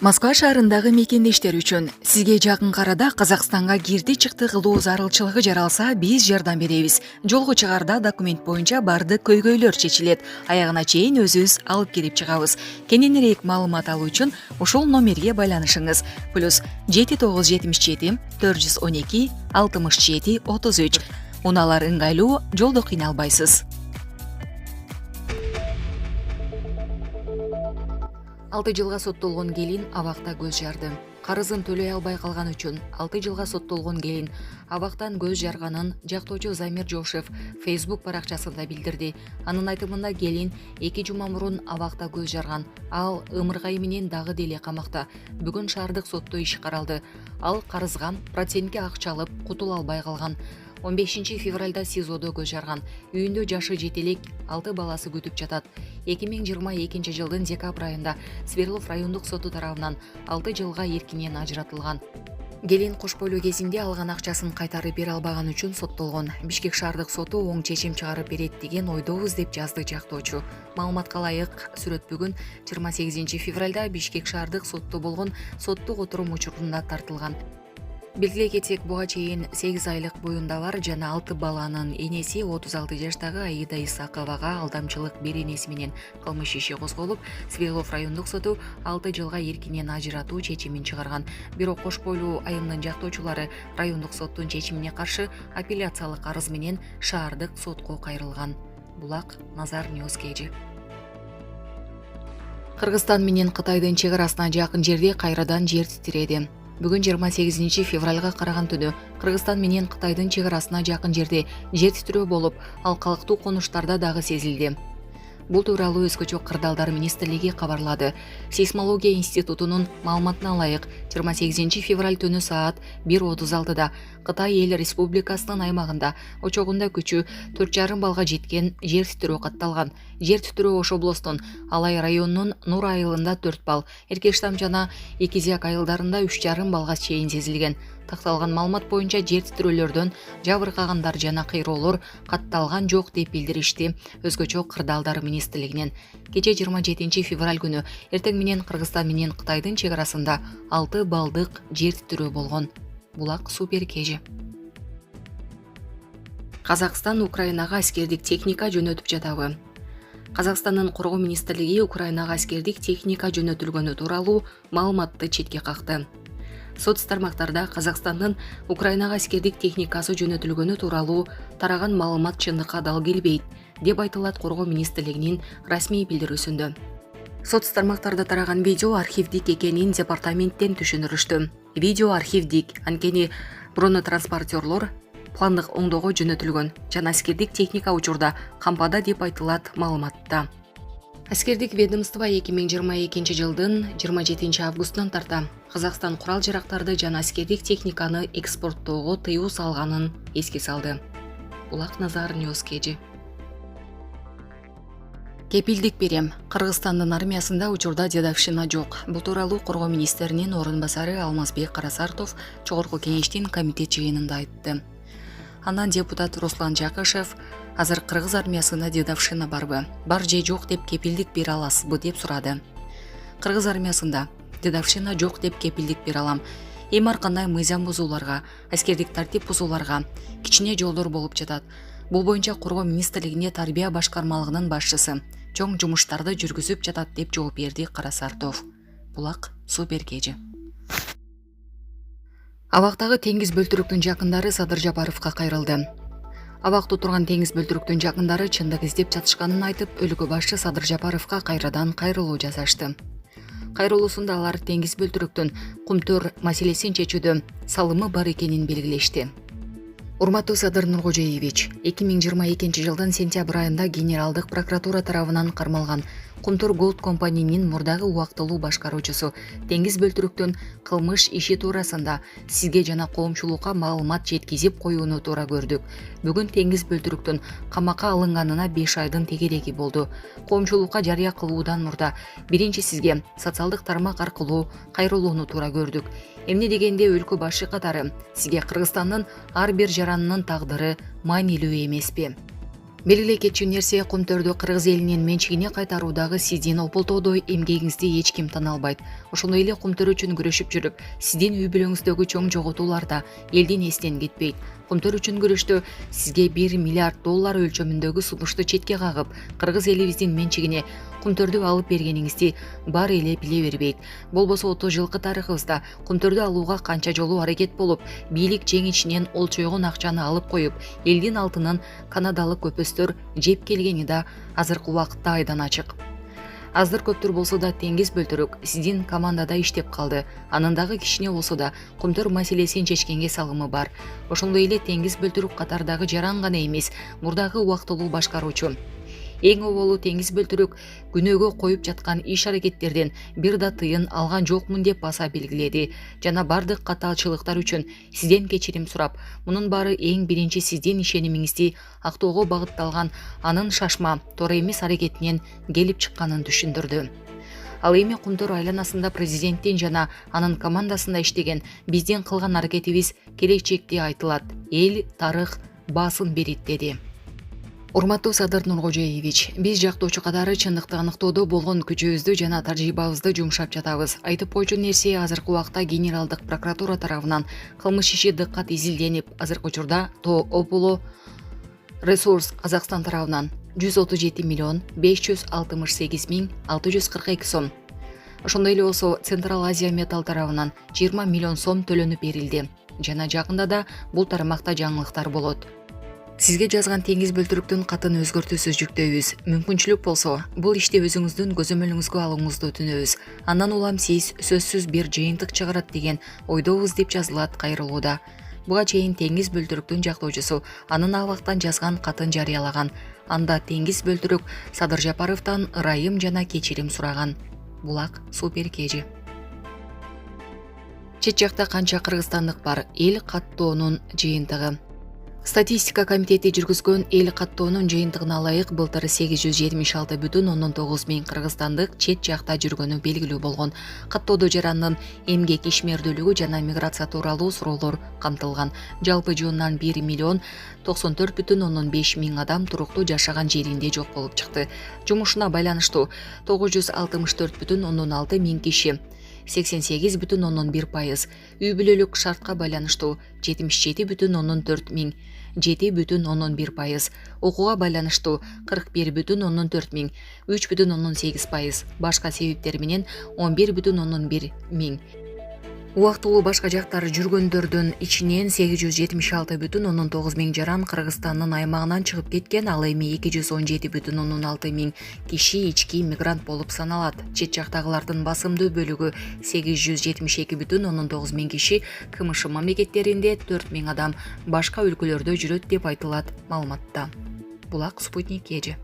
Москва шаарындагы мекендештер үчүн сизге жакын арада Казакстанга кирди чыкты кылуу зарылчылыгы жаралса, биз жардам беребиз. Жолго чыгарда документ боюнча бардык көйгөйлөр чечилет. Аягына чейин өзүбүз алып кирип чыгабыз. Кененирээк маалымат алуу үчүн ушул номерге байланышыңыз. +7977 412 67 33. Унаалар ыңгайлуу, жолдо кыйналбайсыз. 6 жылга соттолгон келин абакта көз жарды. Карызын төлөй албай калган үчүн 6 жылга соттолгон келин абактан көз жарганын жактоочу Замир Жошев Facebook баракчасында билдирди. Анын айтымында келин 2 жума мурун абакта көз жарган. Ал ымыргай менен дагы деле камакта. Бүгүн шаардык сотто иш каралды. Ал карызга процентке акча алып кутула албай калган. 15 февралда СИЗОдо көз жарган. Үйүндө жашы жетелек 6 баласы күтүп жатат. 2022 жылдын декабрь айында Свердлов райондук соту тарабынан 6 жылга эркинен ажыратылган. Келин кош бойлуу кезинде алган акчасын кайтарып бере албаган үчүн соттолгон. Бишкек шаардык соту оң чечим чыгарып берет деген ойдобуз деп жазды жактоочу. Маалыматка ылайык, сүрөт бүгүн 28 февралда Бишкек шаардык сотто болгон соттук отурум учурунда тартылган. Белгилей кетсек, буга чейин 8 айлык боюндагылар жана 6 баланын энеси 36 жаштагы Аида Исаковага алдамчылык беренеси менен кылмыш иши козголуп, Свердлов райондук соту 6 жылга эркинен ажыратуу чечимин чыгарган. Бирок кош бойлуу айымдын жактоочулары райондук соттун чечимине каршы апелляциялык арыз менен шаардык сотко кайрылган. Булак Назар Ньюс KG. Кыргызстан менен Кытайдын чек арасына жакын жерде кайрадан жер титиреди. Бүгүн 28 февралга караган түнү Кыргызстан менен Кытайдын чек арасына жакын жерде жер титирөө болуп, алкалыктуу конуштарда дагы сезилди. Бул тууралуу Өзгөчө кырдаалдар министрлиги кабарлады. Сейсмология институтунун маалыматына ылайык, 28 февраль түнү саат 1:36да Кытай эл республикасынын аймагында очогунда күчү 4,5 балга жеткен жер титирөө катталган. Жер титирөө Ош облустун Алай районунун Нур айылында 4 бал, Эркештам жана Экизяк айылдарында 3,5 балга чейин сезилген. Такталган маалымат боюнча жер титирөөлөрдөн жабыркагандар жана кыйроолор катталган жок деп билдиришти Өзгөчө кырдаалдар министрлигинен. Кече 27 февраль күнү эртең менен Кыргызстан менен Кытайдын чек арасында 6 балдык жер титирөө болгон. Булак Супер KG. Казакстан Украинага аскердик техника жөнөтүп жатабы? Казакстандын коргоо министрлиги Украинага аскердик техника жөнөтүлгөнү тууралуу маалыматты четке какты. Соц тармактарда Казакстандын Украинага аскердик техникасы жөнөтүлгөнү тууралуу тараган маалымат чындыкка дал келбейт, деп айтылат коргоо министрлигинин расмий билдирүүсүндө. Соц тармактарда тараган видео архивдик экенин департаменттен түшүндүрүштү. Видео архивдик, анткени бронетранспортерлор пландык оңдоого жөнөтүлгөн жана аскердик техника учурда кампада деп айтылат маалыматта. Аскердик ведомство 2022 жылдын 27 августунан тарта Казакстан курал жарактарды жана аскердик техниканы экспорттоого тыюу салганын эске салды. Булак Назар Ньюс KG. Кепилдик берем. Кыргызстандын армиясында учурда дедовщина жок. Бул тууралуу коргоо министринин орун басары Алмазбек Карасартов Чогорку кеңештин комитет жыйынында айтты. Андан депутат Руслан Жакышев азыр кыргыз армиясында дедовщина барбы, бар же жок деп кепилдик бере аласызбы деп сурады. Кыргыз армиясында дедовщина жок деп кепилдик бере алам. Эми ар кандай мыйзам бузууларга, аскердик тартип бузууларга кичине жолдор болуп жатат. Бул боюнча коргоо министрлигинде тарбия башкармалыгынын башчысы чоң жумуштарды жүргүзүп жатат деп жооп берди Карасартов. Булак Супер KG. Абактагы теңиз бөлтүрүктүн жакындары Садыр Жапаровго кайрылды. Абакта турган теңиз бөлтүрүктүн жакындары чындык издеп жатышканын айтып, өлкө башчы Садыр Жапаровго кайрадан кайрылуу жасашты. Кайрылуусунда алар теңиз бөлтүрүктүн кумтөр маселесин чечүүдө салымы бар экенин белгилешти. Урматтуу Садыр Нуркожоевич, 2022 жылдын сентябрь айында Генералдык прокуратура тарабынан кармалган Кумтур Голд компаниянын мурдагы убактылуу башкаруучусу теңиз бөлтүрүктүн кылмыш иши туурасында сизге жана коомчулукка маалымат жеткизип коюуну туура көрдүк. Бүгүн теңиз бөлтүрүктүн камакка алынганына 5 айдын тегереги болду. Коомчулукка жарыя кылуудан мурда биринчи сизге социалдык тармак аркылуу кайрылууну туура көрдүк. Эмне дегенде өлкө башы катары сизге Кыргызстандын ар бир жаранынын тагдыры маанилүү эмеспи? Белгилей кетчү нерсе Кумтөрдү Кыргыз элинин менчигине кайтаруудагы сиздин опултоодой эмгегиңизди эч ким тана албайт. Ошондой эле Кумтөр үчүн күрөшүп жүрүп, сиздин үй бүлөңүздөгү чоң жоготуулар да элдин эсинен кетпейт. Кумтөр үчүн күрөштө сизге $1 миллиард өлчөмүндөгү сунушту четке кагып, Кыргыз элибиздин менчигине Кумтөрдү алып бергениңизди баары эле биле бербейт. Болбосо 30 жылкы тарыхыбызда Кумтөрдү алууга канча жолу аракет болуп, бийлик жеңичинен олчойгон акчаны алып коюп, элдин алтынын канадалык көпөстөр жеп келгени да азыркы убакытта айдан ачык. Аздыр көптүр болсо да Теңиз Бөлтүрүк сиздин командада иштеп калды. Анын дагы кичине болсо да Кумтөр маселесин чечкенге салымы бар. Ошондой эле Теңиз Бөлтүрүк катардагы жаран гана эмес, мурдагы убактылуу башкаруучу. Эң оболу Теңиз Бөлтүрүк күнөөгө коюп жаткан иш-аракеттерден бир да тыйын алган жокмун деп баса белгиледи жана бардык катаалчылыктар үчүн сизден кечирим сурап, мунун баары эң биринчи сиздин ишенимиңизди актоого багытталган анын шашма, туура эмес аракетинен келип чыкканын түшүндүрдү. Ал эми Кумтөр айланасында президенттин жана анын командасында иштеген биздин кылган аракетибиз келечекте айтылат. Эл, тарых баасын берет деди. Урматтуу Садыр Нуркожоевич, биз жактоочу катары чындыкты аныктоодо болгон күчүбүздү жана тажрыйбабызды жумшап жатабыз. Айтып койчу нерсе, азыркы убакта Генералдык прокуратура тарабынан кылмыш иши дыккат изилденип, азыркы учурда ТО Опуло Ресурс Казакстан тарабынан 137 миллион 568 миң 642 сом. Ошондой эле болсо Централ Азия Металл тарабынан 20 миллион сом төлөнүп берилди. Жана жакында да бул тармакта жаңылыктар болот. Сизге жазган Теңиз Бөлтүрүктүн катын өзгөртүүсүз жүктөйбүз. Мүмкүнчүлүк болсо, бул ишти өзүңүздүн көзөмөлүңүзгө алууңузду өтүнөбүз. Андан улам сиз сөзсүз бир жыйынтык чыгарат деген ойдобуз деп жазылат кайрылууда. Буга чейин Теңиз Бөлтүрүктүн жактоочусу анын абактан жазган катын жарыялаган. Анда Теңиз Бөлтүрүк Садыр Жапаровдон ырайым жана кечирим сураган. Булак супер кежи. Чет жакта канча кыргызстандык бар? Эл каттоонун жыйынтыгы. Статистика комитети жүргүзгөн эл каттоонун жыйынтыгына ылайык былтыр 876,9 миң кыргызстандык чет жакта жүргөнү белгилүү болгон. Каттоодо жарандын эмгек ишмердүүлүгү жана миграция тууралуу суроолор камтылган. Жалпы жуундан 1 миллион 94,5 миң адам туруктуу жашаган жеринде жок болуп чыкты. Жумушуна байланыштуу 964,6 миң киши 88,1%, үй бүлөлүк шартка байланыштуу 77,4 миң 7,1%, окууга байланыштуу 41,4 миң 3,8%, башка себептер менен 11,1 миң. Убактылуу башка жактар жүргөндөрдүн ичинен 876,9 миң жаран Кыргызстандын аймагынан чыгып кеткен, ал эми 217,6 миң киши ички мигрант болуп саналат. Чет жактагылардын басымдуу бөлүгү 872,9 миң киши КМШ мамлекеттеринде, 4 миң адам башка өлкөлөрдө жүрөт деп айтылат маалыматта. Булак Спутник Кежи.